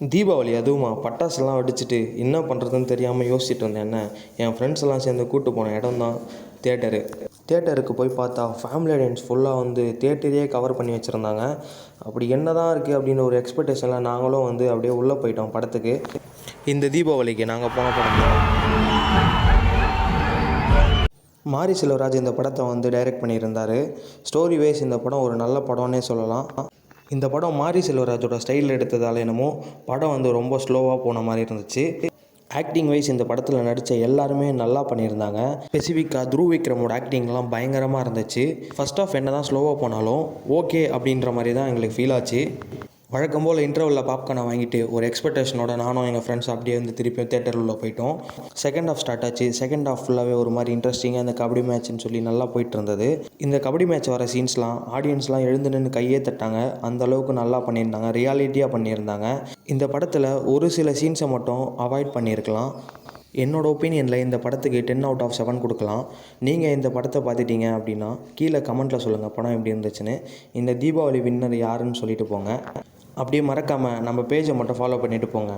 தீபாவளி அதுவுமா பட்டாசுலாம் வெடிச்சிட்டு என்ன பண்ணுறதுன்னு தெரியாமல் யோசிச்சுட்டு இருந்தேன். என்ன என் ஃப்ரெண்ட்ஸ் எல்லாம் சேர்ந்து கூப்பிட்டு போன இடம் தான் தேட்டரு. தேட்டருக்கு போய் பார்த்தா ஃபேமிலி ஆடியன்ஸ் ஃபுல்லாக வந்து தேட்டரையே கவர் பண்ணி வச்சுருந்தாங்க. அப்படி என்ன தான் இருக்குது அப்படின்னு ஒரு எக்ஸ்பெக்டேஷனில் நாங்களும் வந்து அப்படியே உள்ளே போயிட்டோம் படத்துக்கு. இந்த தீபாவளிக்கு நாங்கள் போன படம் தான் மாரி செல்வராஜ். இந்த படத்தை வந்து டைரக்ட் பண்ணியிருந்தார். ஸ்டோரி வைஸ் இந்த படம் ஒரு நல்ல படம்னே சொல்லலாம். இந்த படம் மாரி செல்வராஜோட ஸ்டைலில் எடுத்ததால் என்னமோ படம் வந்து ரொம்ப ஸ்லோவாக போன மாதிரி இருந்துச்சு. ஆக்டிங் வைஸ் இந்த படத்தில் நடித்த எல்லாருமே நல்லா பண்ணியிருந்தாங்க. ஸ்பெசிஃபிக்காக துருவ் விக்ரமோட ஆக்டிங்லாம் பயங்கரமாக இருந்துச்சு. ஃபர்ஸ்ட் ஆஃப் என்ன தான் ஸ்லோவாக போனாலும் ஓகே அப்படின்ற மாதிரி தான் எங்களுக்கு ஃபீல் ஆச்சு. வழக்கம் போல் இன்டர்வலில் பாப்கார்னை வாங்கிட்டு ஒரு எக்ஸ்பெக்டேஷனோட நானும் எங்கள் ஃப்ரெண்ட்ஸ் அப்படியே வந்து திருப்பியும் தேட்டர் உள்ள போயிட்டோம். செகண்ட் ஹாஃப் ஸ்டார்ட் ஆச்சு. செகண்ட் ஹாஃப் ஃபுல்லாகவே ஒரு மாதிரி இன்ட்ரெஸ்டிங்காக இந்த கபடி மேட்ச்னு சொல்லி நல்லா போயிட்டு இருந்தது. இந்த கபடி மேட்ச் வர சீன்ஸ்லாம் ஆடியன்ஸ்லாம் எழுந்து நின்று கையே தட்டாங்க. அந்த அளவுக்கு நல்லா பண்ணியிருந்தாங்க, ரியாலிட்டியாக பண்ணியிருந்தாங்க. இந்த படத்தில் ஒரு சில சீன்ஸை மட்டும் அவாய்ட் பண்ணியிருக்கலாம். என்னோடய ஒப்பீனியனில் இந்த படத்துக்கு 10/7 கொடுக்கலாம். நீங்கள் இந்த படத்தை பார்த்துட்டீங்க அப்படின்னா கீழே கமெண்ட்டில் சொல்லுங்கள் படம் எப்படி இருந்துச்சுன்னு. இந்த தீபாவளி வின்னர் யாருன்னு சொல்லிட்டு போங்க. அப்படியே மறக்காமல் நம்ம பேஜை மட்டும் ஃபாலோ பண்ணிவிட்டு போங்க.